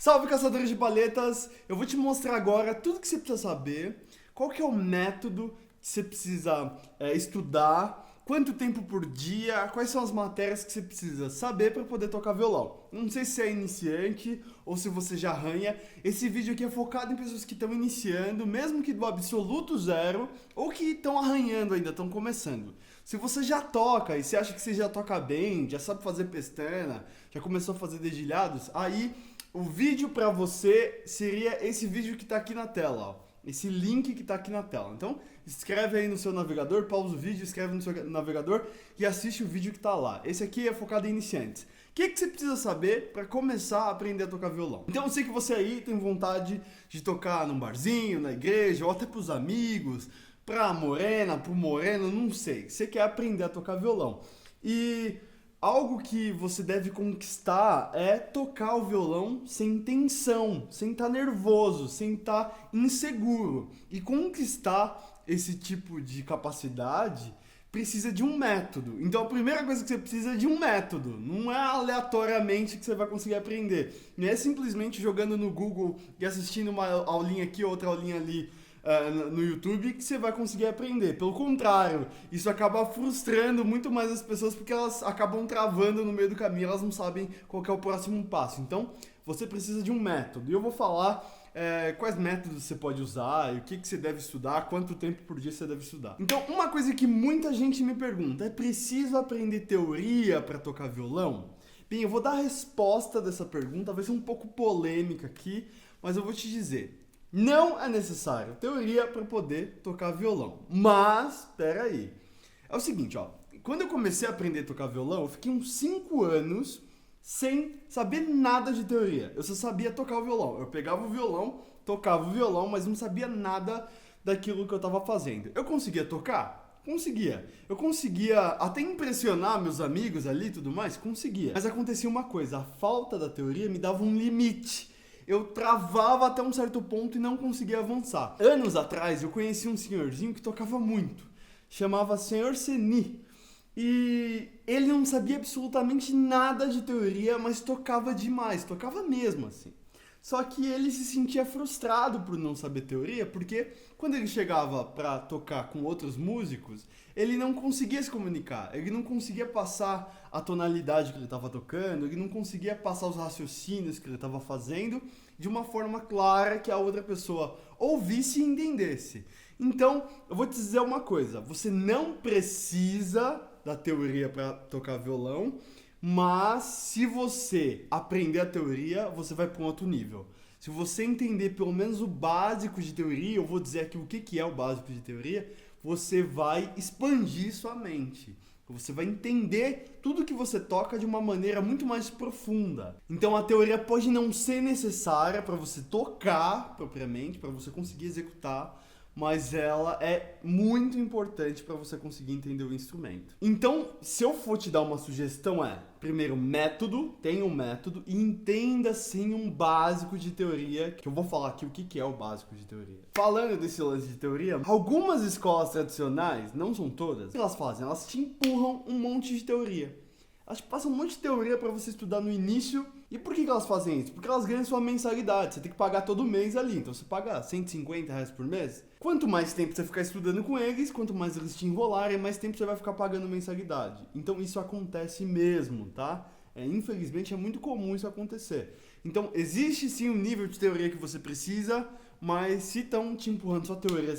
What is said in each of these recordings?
Salve, caçadores de palhetas! Eu vou te mostrar agora tudo que você precisa saber, qual que é o método que você precisa estudar, quanto tempo por dia, quais são as matérias que você precisa saber para poder tocar violão. Não sei se você é iniciante ou se você já arranha. Esse vídeo aqui é focado em pessoas que estão iniciando, mesmo que do absoluto zero, ou que estão arranhando ainda, estão começando. Se você já toca e você acha que você já toca bem, já sabe fazer pestana, já começou a fazer dedilhados, aí o vídeo para você seria esse vídeo que está aqui na tela, ó. Esse link que está aqui na tela. Então, escreve aí no seu navegador, pausa o vídeo, escreve no seu navegador e assiste o vídeo que está lá. Esse aqui é focado em iniciantes. O que você precisa saber para começar a aprender a tocar violão? Então, eu sei que você aí tem vontade de tocar num barzinho, na igreja, ou até para os amigos, para a morena, para o moreno, não sei. Você quer aprender a tocar violão. E algo que você deve conquistar é tocar o violão sem tensão, sem estar nervoso, sem estar inseguro. E conquistar esse tipo de capacidade precisa de um método. Então a primeira coisa que você precisa é de um método. Não é aleatoriamente que você vai conseguir aprender. Não é simplesmente jogando no Google e assistindo uma aulinha aqui, outra aulinha ali no YouTube que você vai conseguir aprender. Pelo contrário, isso acaba frustrando muito mais as pessoas porque elas acabam travando no meio do caminho, elas não sabem qual que é o próximo passo. Então, você precisa de um método. E eu vou falar quais métodos você pode usar, e o que você deve estudar, quanto tempo por dia você deve estudar. Então, uma coisa que muita gente me pergunta, é preciso aprender teoria para tocar violão? Bem, eu vou dar a resposta dessa pergunta, vai ser um pouco polêmica aqui, mas eu vou te dizer. Não é necessário teoria para poder tocar violão. Mas, peraí. É o seguinte, ó. Quando eu comecei a aprender a tocar violão, eu fiquei uns 5 anos sem saber nada de teoria. Eu só sabia tocar o violão. Eu pegava o violão, tocava o violão, mas não sabia nada daquilo que eu estava fazendo. Eu conseguia tocar? Conseguia. Eu conseguia até impressionar meus amigos ali e tudo mais? Conseguia. Mas acontecia uma coisa, a falta da teoria me dava um limite. Eu travava até um certo ponto e não conseguia avançar. Anos atrás, eu conheci um senhorzinho que tocava muito. Chamava Senhor Seni. E ele não sabia absolutamente nada de teoria, mas tocava demais. Tocava mesmo, assim. Só que ele se sentia frustrado por não saber teoria, porque quando ele chegava para tocar com outros músicos, ele não conseguia se comunicar, ele não conseguia passar a tonalidade que ele estava tocando, ele não conseguia passar os raciocínios que ele estava fazendo de uma forma clara que a outra pessoa ouvisse e entendesse. Então, eu vou te dizer uma coisa, você não precisa da teoria para tocar violão, mas se você aprender a teoria, você vai para um outro nível. Se você entender pelo menos o básico de teoria, eu vou dizer aqui o que é o básico de teoria, você vai expandir sua mente. Você vai entender tudo que você toca de uma maneira muito mais profunda. Então a teoria pode não ser necessária para você tocar propriamente, para você conseguir executar, mas ela é muito importante para você conseguir entender o instrumento. Então, se eu for te dar uma sugestão primeiro, método, tenha um método e entenda sim um básico de teoria, que eu vou falar aqui o que é o básico de teoria. Falando desse lance de teoria, algumas escolas tradicionais, não são todas, o que elas fazem? Elas te empurram um monte de teoria. Elas passam um monte de teoria para você estudar no início. E por que elas fazem isso? Porque elas ganham sua mensalidade. Você tem que pagar todo mês ali. Então você paga R$150 por mês. Quanto mais tempo você ficar estudando com eles, quanto mais eles te enrolarem, mais tempo você vai ficar pagando mensalidade. Então isso acontece mesmo, tá? Infelizmente é muito comum isso acontecer. Então existe sim um nível de teoria que você precisa, mas se estão te empurrando sua teoria,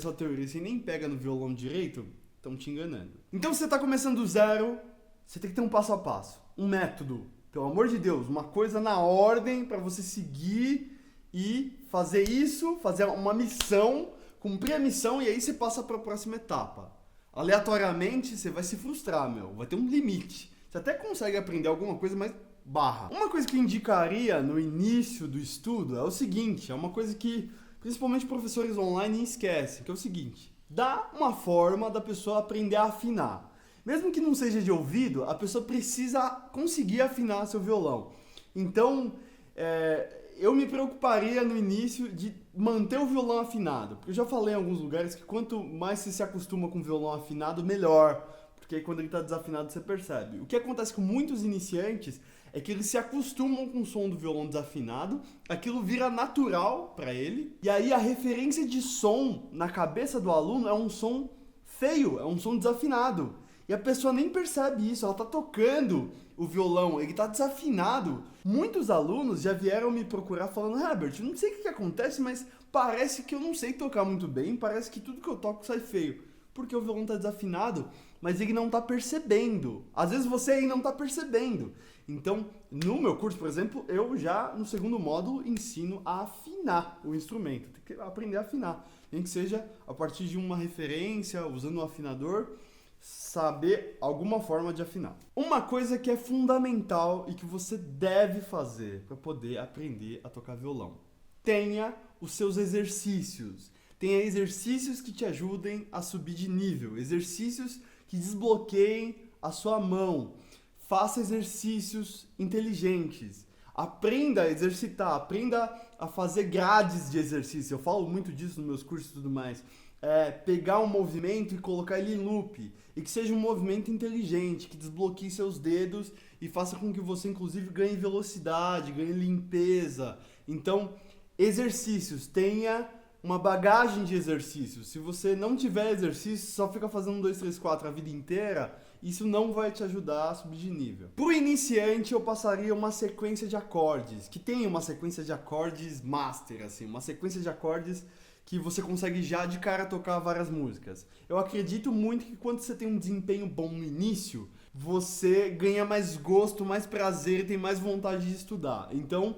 você nem pega no violão direito, estão te enganando. Então se você está começando do zero, você tem que ter um passo a passo, um método, pelo amor de Deus, uma coisa na ordem para você seguir e fazer isso, fazer uma missão, cumprir a missão e aí você passa para a próxima etapa. Aleatoriamente você vai se frustrar, vai ter um limite. Você até consegue aprender alguma coisa, mas barra. Uma coisa que eu indicaria no início do estudo é o seguinte, é uma coisa que principalmente professores online esquecem, que é o seguinte, dá uma forma da pessoa aprender a afinar. Mesmo que não seja de ouvido, a pessoa precisa conseguir afinar seu violão. Então, eu me preocuparia no início de manter o violão afinado. Porque eu já falei em alguns lugares que quanto mais você se acostuma com o violão afinado, melhor. Porque aí quando ele está desafinado você percebe. O que acontece com muitos iniciantes é que eles se acostumam com o som do violão desafinado, aquilo vira natural para ele, e aí a referência de som na cabeça do aluno é um som feio, é um som desafinado. E a pessoa nem percebe isso, ela tá tocando o violão, ele tá desafinado. Muitos alunos já vieram me procurar falando: Herbert, não sei o que acontece, mas parece que eu não sei tocar muito bem, parece que tudo que eu toco sai feio. Porque o violão tá desafinado, mas ele não tá percebendo. Às vezes você aí não tá percebendo. Então, no meu curso, por exemplo, eu já, no segundo módulo, ensino a afinar o instrumento. Tem que aprender a afinar. Nem que seja a partir de uma referência, usando um afinador, saber alguma forma de afinar. Uma coisa que é fundamental e que você deve fazer para poder aprender a tocar violão: tenha os seus exercícios. Tenha exercícios que te ajudem a subir de nível, exercícios que desbloqueiem a sua mão. Faça exercícios inteligentes. Aprenda a exercitar, aprenda a fazer grades de exercício. Eu falo muito disso nos meus cursos e tudo mais. Pegar um movimento e colocar ele em loop. E que seja um movimento inteligente, que desbloqueie seus dedos e faça com que você, inclusive, ganhe velocidade, ganhe limpeza. Então, exercícios. Tenha uma bagagem de exercícios. Se você não tiver exercício, só fica fazendo 1, 2, 3, 4 a vida inteira, isso não vai te ajudar a subir de nível. Para o iniciante, eu passaria uma sequência de acordes, que tem uma sequência de acordes master, assim, uma sequência de acordes que você consegue já de cara tocar várias músicas. Eu acredito muito que quando você tem um desempenho bom no início, você ganha mais gosto, mais prazer, tem mais vontade de estudar. Então,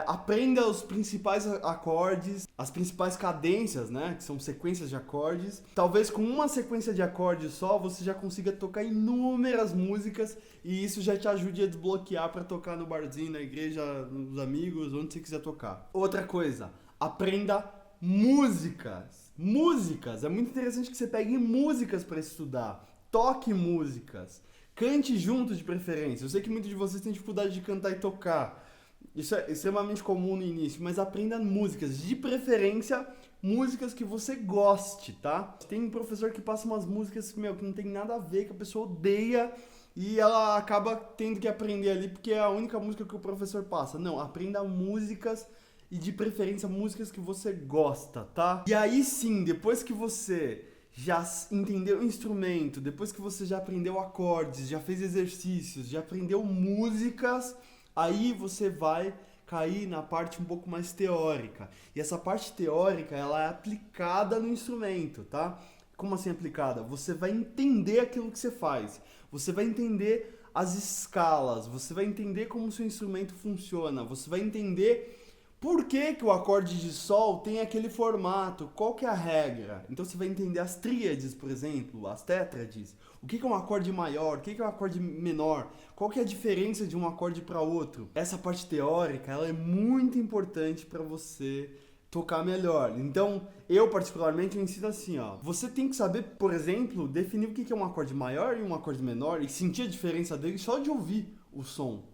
aprenda os principais acordes, as principais cadências, né, que são sequências de acordes. Talvez com uma sequência de acordes só, você já consiga tocar inúmeras músicas e isso já te ajude a desbloquear para tocar no barzinho, na igreja, nos amigos, onde você quiser tocar. Outra coisa, aprenda músicas. Músicas, é muito interessante que você pegue músicas para estudar. Toque músicas. Cante junto de preferência. Eu sei que muitos de vocês têm dificuldade de cantar e tocar. Isso é extremamente comum no início, mas aprenda músicas, de preferência, músicas que você goste, tá? Tem um professor que passa umas músicas que não tem nada a ver, que a pessoa odeia e ela acaba tendo que aprender ali porque é a única música que o professor passa. Não, aprenda músicas e de preferência músicas que você gosta, tá? E aí sim, depois que você já entendeu o instrumento, depois que você já aprendeu acordes, já fez exercícios, já aprendeu músicas, aí você vai cair na parte um pouco mais teórica. E essa parte teórica, ela é aplicada no instrumento, tá? Como assim aplicada? Você vai entender aquilo que você faz. Você vai entender as escalas. Você vai entender como o seu instrumento funciona. Você vai entender por que que o acorde de sol tem aquele formato, qual que é a regra. Então você vai entender as tríades, por exemplo, as tétrades. O que que é um acorde maior, o que que é um acorde menor, qual que é a diferença de um acorde para outro. Essa parte teórica, ela é muito importante para você tocar melhor. Então, eu particularmente eu ensino assim, ó. Você tem que saber, por exemplo, definir o que que é um acorde maior e um acorde menor e sentir a diferença deles só de ouvir o som.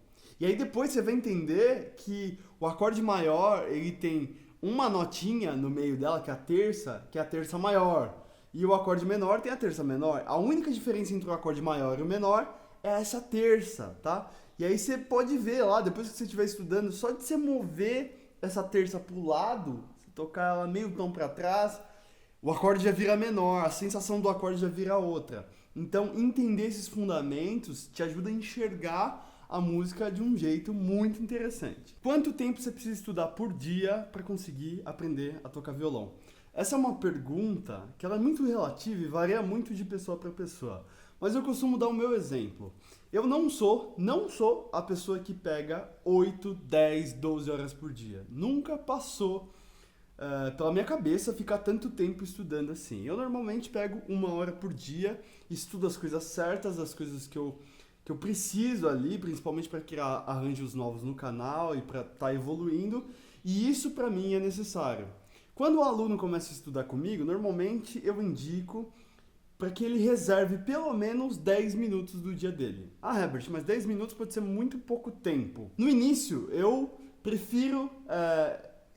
E aí depois você vai entender que o acorde maior, ele tem uma notinha no meio dela, que é a terça maior. E o acorde menor tem a terça menor. A única diferença entre o acorde maior e o menor é essa terça, tá? E aí você pode ver lá, depois que você estiver estudando, só de você mover essa terça pro lado, você tocar ela meio tom para trás, o acorde já vira menor, a sensação do acorde já vira outra. Então, entender esses fundamentos te ajuda a enxergar a música de um jeito muito interessante. Quanto tempo você precisa estudar por dia para conseguir aprender a tocar violão? Essa é uma pergunta que ela é muito relativa e varia muito de pessoa para pessoa. Mas eu costumo dar o meu exemplo. Eu não sou a pessoa que pega 8, 10, 12 horas por dia. Nunca passou pela minha cabeça ficar tanto tempo estudando assim. Eu normalmente pego 1 hora por dia, estudo as coisas certas, as coisas que eu preciso ali, principalmente para criar arranjos novos no canal e para estar evoluindo, e isso para mim é necessário. Quando o aluno começa a estudar comigo, normalmente eu indico para que ele reserve pelo menos 10 minutos do dia dele. Ah, Herbert, mas 10 minutos pode ser muito pouco tempo. No início, eu prefiro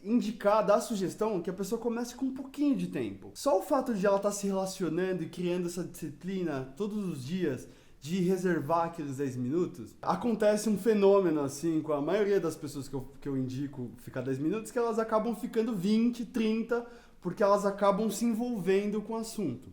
indicar, dar a sugestão que a pessoa comece com um pouquinho de tempo. Só o fato de ela estar se relacionando e criando essa disciplina todos os dias, de reservar aqueles 10 minutos, acontece um fenômeno assim com a maioria das pessoas que eu indico ficar 10 minutos, que elas acabam ficando 20, 30, porque elas acabam se envolvendo com o assunto.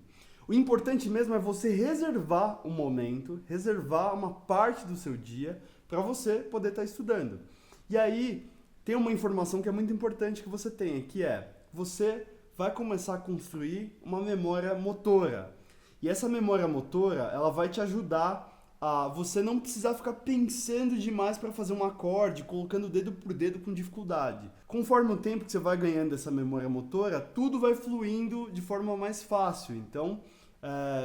O importante mesmo é você reservar um momento, reservar uma parte do seu dia para você poder estar estudando. E aí tem uma informação que é muito importante que você tenha, que é você vai começar a construir uma memória motora. E essa memória motora, ela vai te ajudar a você não precisar ficar pensando demais para fazer um acorde, colocando dedo por dedo com dificuldade. Conforme o tempo que você vai ganhando essa memória motora, tudo vai fluindo de forma mais fácil. Então,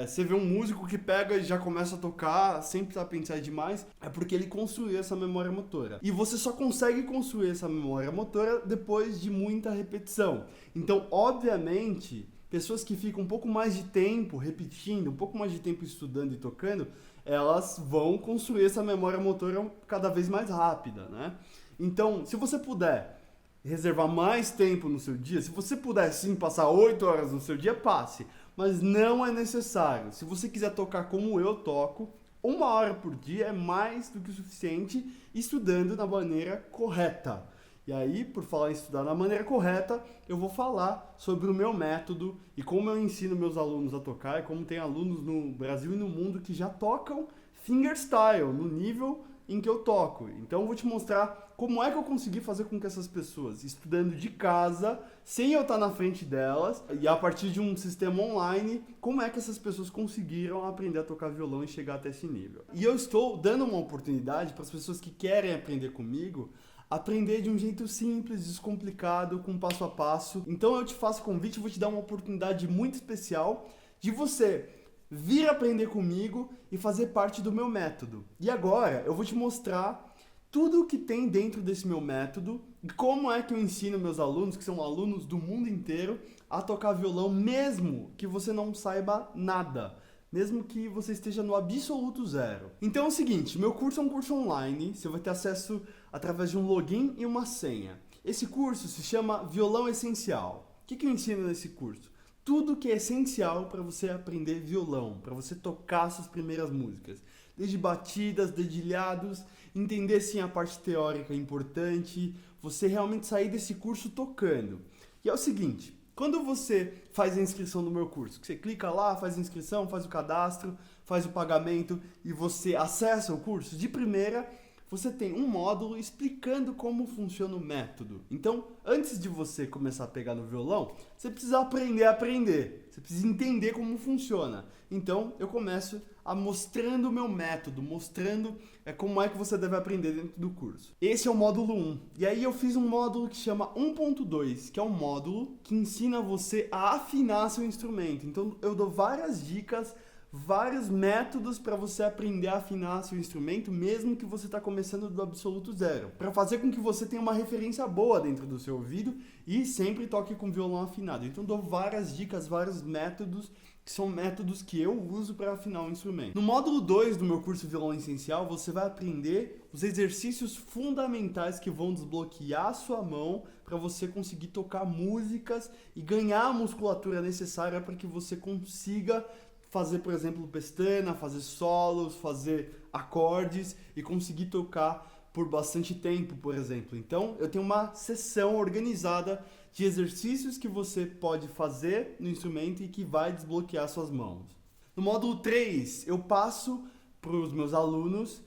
você vê um músico que pega e já começa a tocar sem precisar pensar demais, é porque ele construiu essa memória motora. E você só consegue construir essa memória motora depois de muita repetição. Então, obviamente, pessoas que ficam um pouco mais de tempo repetindo, um pouco mais de tempo estudando e tocando, elas vão construir essa memória motora cada vez mais rápida, né? Então, se você puder reservar mais tempo no seu dia, se você puder sim passar 8 horas no seu dia, passe. Mas não é necessário. Se você quiser tocar como eu toco, 1 hora por dia é mais do que o suficiente estudando da maneira correta. E aí, por falar em estudar da maneira correta, eu vou falar sobre o meu método e como eu ensino meus alunos a tocar e como tem alunos no Brasil e no mundo que já tocam fingerstyle, no nível em que eu toco. Então eu vou te mostrar como é que eu consegui fazer com que essas pessoas, estudando de casa, sem eu estar na frente delas, e a partir de um sistema online, como é que essas pessoas conseguiram aprender a tocar violão e chegar até esse nível. E eu estou dando uma oportunidade para as pessoas que querem aprender comigo, aprender de um jeito simples, descomplicado, com passo a passo. Então eu te faço convite, vou te dar uma oportunidade muito especial de você vir aprender comigo e fazer parte do meu método. E agora eu vou te mostrar tudo o que tem dentro desse meu método e como é que eu ensino meus alunos, que são alunos do mundo inteiro, a tocar violão mesmo que você não saiba nada. Mesmo que você esteja no absoluto zero. Então é o seguinte, meu curso é um curso online, você vai ter acesso através de um login e uma senha. Esse curso se chama Violão Essencial. O que eu ensino nesse curso? Tudo que é essencial para você aprender violão, para você tocar suas primeiras músicas. Desde batidas, dedilhados, entender sim a parte teórica importante, você realmente sair desse curso tocando. E é o seguinte, quando você faz a inscrição no meu curso, que você clica lá, faz a inscrição, faz o cadastro, faz o pagamento e você acessa o curso, de primeira você tem um módulo explicando como funciona o método. Então, antes de você começar a pegar no violão, você precisa aprender a aprender. Você precisa entender como funciona. Então, eu começo mostrando o meu método, mostrando como é que você deve aprender dentro do curso. Esse é o módulo 1. E aí eu fiz um módulo que chama 1.2, que é um módulo que ensina você a afinar seu instrumento. Então, eu dou várias dicas, vários métodos para você aprender a afinar seu instrumento, mesmo que você está começando do absoluto zero, para fazer com que você tenha uma referência boa dentro do seu ouvido e sempre toque com violão afinado. Então dou várias dicas, vários métodos, que são métodos que eu uso para afinar o instrumento. No módulo 2 do meu curso Violão Essencial, você vai aprender os exercícios fundamentais que vão desbloquear a sua mão para você conseguir tocar músicas e ganhar a musculatura necessária para que você consiga fazer, por exemplo, pestana, fazer solos, fazer acordes e conseguir tocar por bastante tempo, por exemplo. Então, eu tenho uma sessão organizada de exercícios que você pode fazer no instrumento e que vai desbloquear suas mãos. No módulo 3, eu passo para os meus alunos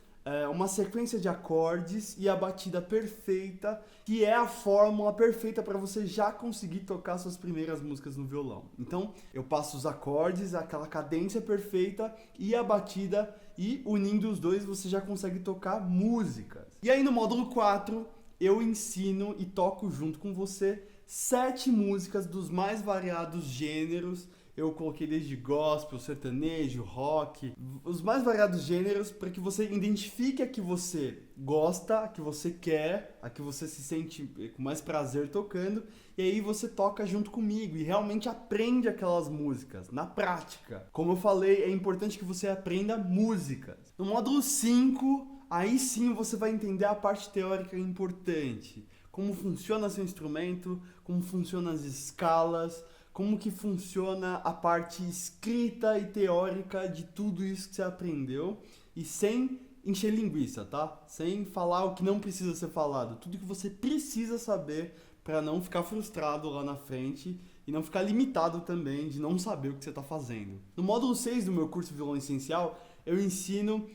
uma sequência de acordes e a batida perfeita, que é a fórmula perfeita para você já conseguir tocar suas primeiras músicas no violão. Então, eu passo os acordes, aquela cadência perfeita e a batida, e unindo os dois você já consegue tocar músicas. E aí no módulo 4, eu ensino e toco junto com você 7 músicas dos mais variados gêneros. Eu coloquei desde gospel, sertanejo, rock, os mais variados gêneros, para que você identifique a que você gosta, a que você quer, a que você se sente com mais prazer tocando, e aí você toca junto comigo e realmente aprende aquelas músicas, na prática. Como eu falei, é importante que você aprenda músicas. No módulo 5, aí sim você vai entender a parte teórica importante. Como funciona seu instrumento, como funcionam as escalas, como que funciona a parte escrita e teórica de tudo isso que você aprendeu e sem encher linguiça, tá? Sem falar o que não precisa ser falado, tudo que você precisa saber para não ficar frustrado lá na frente e não ficar limitado também de não saber o que você está fazendo. No módulo 6 do meu curso Violão Essencial, eu ensino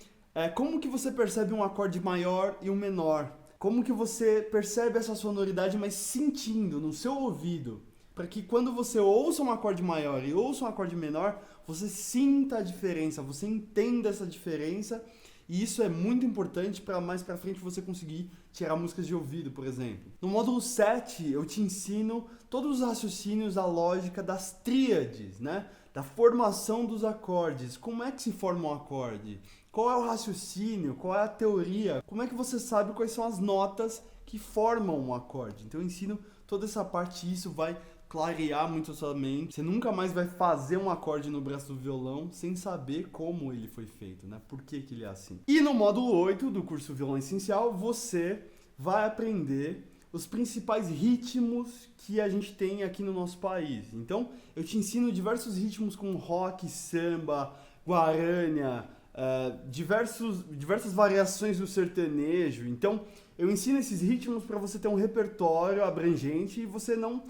como que você percebe um acorde maior e um menor. Como que você percebe essa sonoridade, mas sentindo no seu ouvido. Para que quando você ouça um acorde maior e ouça um acorde menor, você sinta a diferença, você entenda essa diferença. E isso é muito importante para mais para frente você conseguir tirar músicas de ouvido, por exemplo. No módulo 7, eu te ensino todos os raciocínios, a lógica das tríades, né? Da formação dos acordes. Como é que se forma um acorde? Qual é o raciocínio? Qual é a teoria? Como é que você sabe quais são as notas que formam um acorde? Então eu ensino toda essa parte e isso vai clarear muito a sua mente. Você nunca mais vai fazer um acorde no braço do violão sem saber como ele foi feito, né? Por que ele é assim. E no módulo 8 do curso Violão Essencial, você vai aprender os principais ritmos que a gente tem aqui no nosso país. Então, eu te ensino diversos ritmos como rock, samba, guarânia, diversas variações do sertanejo. Então, eu ensino esses ritmos para você ter um repertório abrangente e você não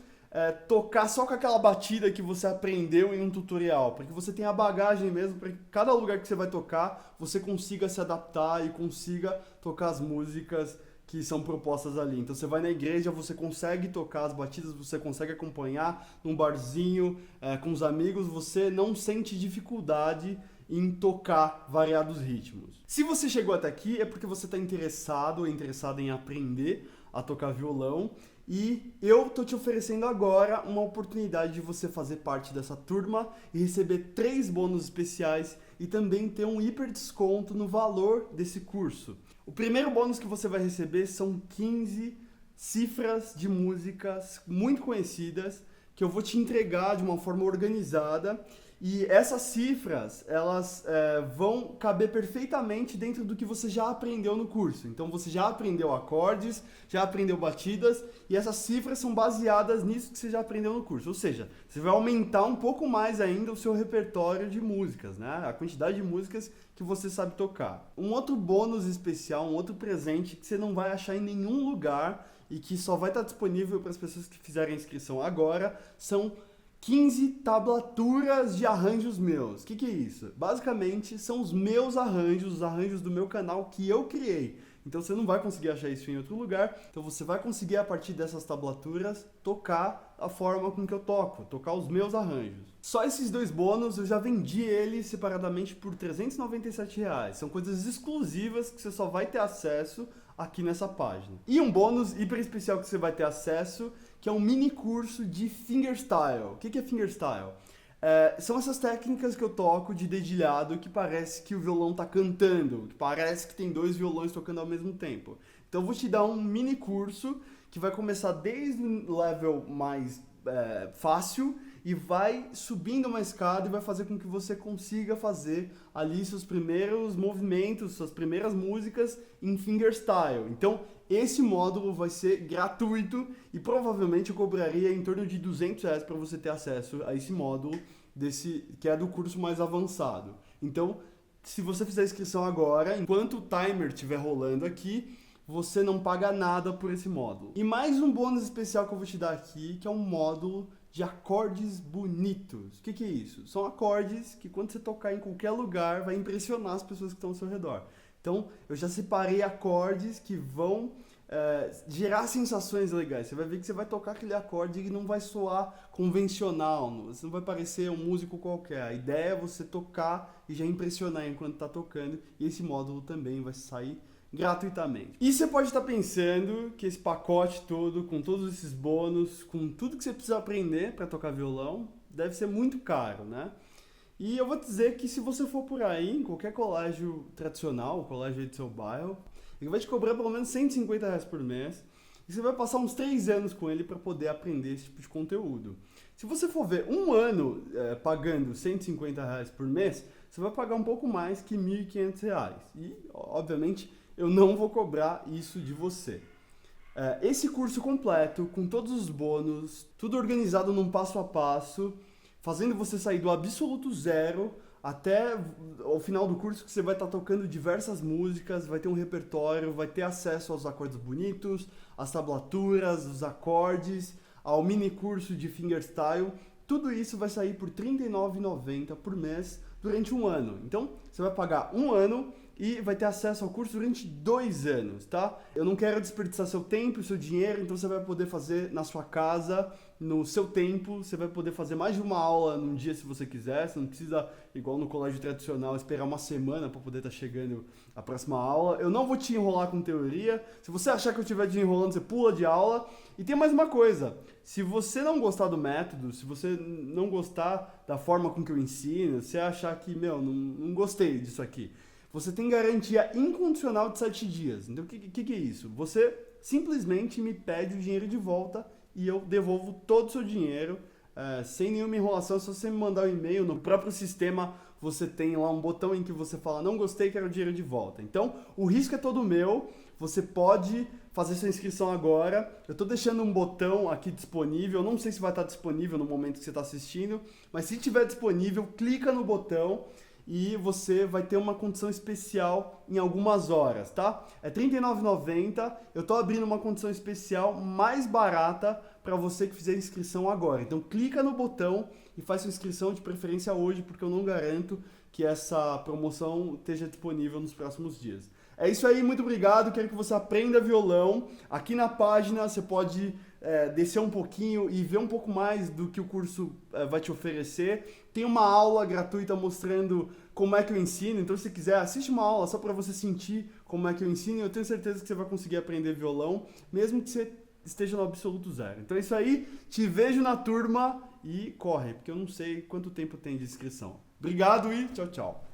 tocar só com aquela batida que você aprendeu em um tutorial, para que você tenha a bagagem mesmo, para que cada lugar que você vai tocar, você consiga se adaptar e consiga tocar as músicas que são propostas ali. Então você vai na igreja, você consegue tocar as batidas, você consegue acompanhar num barzinho, com os amigos, você não sente dificuldade em tocar variados ritmos. Se você chegou até aqui é porque você está interessado ou interessada em aprender a tocar violão e eu tô te oferecendo agora uma oportunidade de você fazer parte dessa turma e receber 3 bônus especiais e também ter um hiper desconto no valor desse curso. O primeiro bônus que você vai receber são 15 cifras de músicas muito conhecidas que eu vou te entregar de uma forma organizada. E essas cifras, elas vão caber perfeitamente dentro do que você já aprendeu no curso. Então você já aprendeu acordes, já aprendeu batidas, e essas cifras são baseadas nisso que você já aprendeu no curso. Ou seja, você vai aumentar um pouco mais ainda o seu repertório de músicas, né? A quantidade de músicas que você sabe tocar. Um outro bônus especial, um outro presente que você não vai achar em nenhum lugar e que só vai estar disponível para as pessoas que fizerem a inscrição agora, são 15 tablaturas de arranjos meus. O que é isso? Basicamente, são os meus arranjos, os arranjos do meu canal que eu criei. Então você não vai conseguir achar isso em outro lugar. Então você vai conseguir, a partir dessas tablaturas, tocar a forma com que eu toco, tocar os meus arranjos. Só esses 2 bônus eu já vendi eles separadamente por R$ 397. São coisas exclusivas que você só vai ter acesso aqui nessa página. E um bônus hiper especial que você vai ter acesso, que é um mini curso de fingerstyle. O que é fingerstyle? São essas técnicas que eu toco de dedilhado que parece que o violão tá cantando, que parece que tem 2 violões tocando ao mesmo tempo. Então eu vou te dar um mini curso que vai começar desde o level mais fácil e vai subindo uma escada e vai fazer com que você consiga fazer ali seus primeiros movimentos, suas primeiras músicas em fingerstyle. Então, esse módulo vai ser gratuito e provavelmente eu cobraria em torno de R$ 200 para você ter acesso a esse módulo que é do curso mais avançado. Então, se você fizer a inscrição agora, enquanto o timer estiver rolando aqui, você não paga nada por esse módulo. E mais um bônus especial que eu vou te dar aqui, que é um módulo de acordes bonitos. O que é isso? São acordes que quando você tocar em qualquer lugar vai impressionar as pessoas que estão ao seu redor. Então, eu já separei acordes que vão gerar sensações legais. Você vai ver que você vai tocar aquele acorde e não vai soar convencional, você não vai parecer um músico qualquer. A ideia é você tocar e já impressionar enquanto está tocando, e esse módulo também vai sair gratuitamente. E você pode estar pensando que esse pacote todo, com todos esses bônus, com tudo que você precisa aprender para tocar violão, deve ser muito caro, né? E eu vou dizer que se você for por aí, em qualquer colégio tradicional, colégio aí do seu bairro, ele vai te cobrar pelo menos R$ 150 por mês, e você vai passar uns 3 anos com ele para poder aprender esse tipo de conteúdo. Se você for ver um ano pagando R$ 150 por mês, você vai pagar um pouco mais que R$ 1.500. E, obviamente, eu não vou cobrar isso de você. Esse curso completo, com todos os bônus, tudo organizado num passo a passo, fazendo você sair do absoluto zero até o final do curso, que você vai estar tocando diversas músicas, vai ter um repertório, vai ter acesso aos acordes bonitos, às tablaturas, os acordes, ao mini curso de fingerstyle. Tudo isso vai sair por R$ 39,90 por mês durante um ano. Então, você vai pagar um ano e vai ter acesso ao curso durante 2 anos, tá? Eu não quero desperdiçar seu tempo e seu dinheiro, então você vai poder fazer na sua casa, no seu tempo, você vai poder fazer mais de uma aula num dia se você quiser, você não precisa, igual no colégio tradicional, esperar uma semana para poder estar chegando a próxima aula. Eu não vou te enrolar com teoria, se você achar que eu estiver te enrolando, você pula de aula. E tem mais uma coisa, se você não gostar do método, se você não gostar da forma com que eu ensino, se achar que, não gostei disso aqui, você tem garantia incondicional de 7 dias. Então, o que é isso? Você simplesmente me pede o dinheiro de volta e eu devolvo todo o seu dinheiro, sem nenhuma enrolação. Se você me mandar um e-mail, no próprio sistema você tem lá um botão em que você fala, não gostei, quero o dinheiro de volta. Então, o risco é todo meu. Você pode fazer sua inscrição agora. Eu estou deixando um botão aqui disponível. Eu não sei se vai estar disponível no momento que você está assistindo, mas se estiver disponível, clica no botão e você vai ter uma condição especial em algumas horas, tá? É R$ 39,90. Eu estou abrindo uma condição especial mais barata para você que fizer a inscrição agora. Então clica no botão e faz sua inscrição, de preferência hoje, porque eu não garanto que essa promoção esteja disponível nos próximos dias. É isso aí, muito obrigado. Quero que você aprenda violão. Aqui na página você pode descer um pouquinho e ver um pouco mais do que o curso vai te oferecer. Tem uma aula gratuita mostrando como é que eu ensino. Então, se quiser, assiste uma aula só para você sentir como é que eu ensino. Eu tenho certeza que você vai conseguir aprender violão, mesmo que você esteja no absoluto zero. Então é isso aí. Te vejo na turma e corre, porque eu não sei quanto tempo tem de inscrição. Obrigado e tchau, tchau.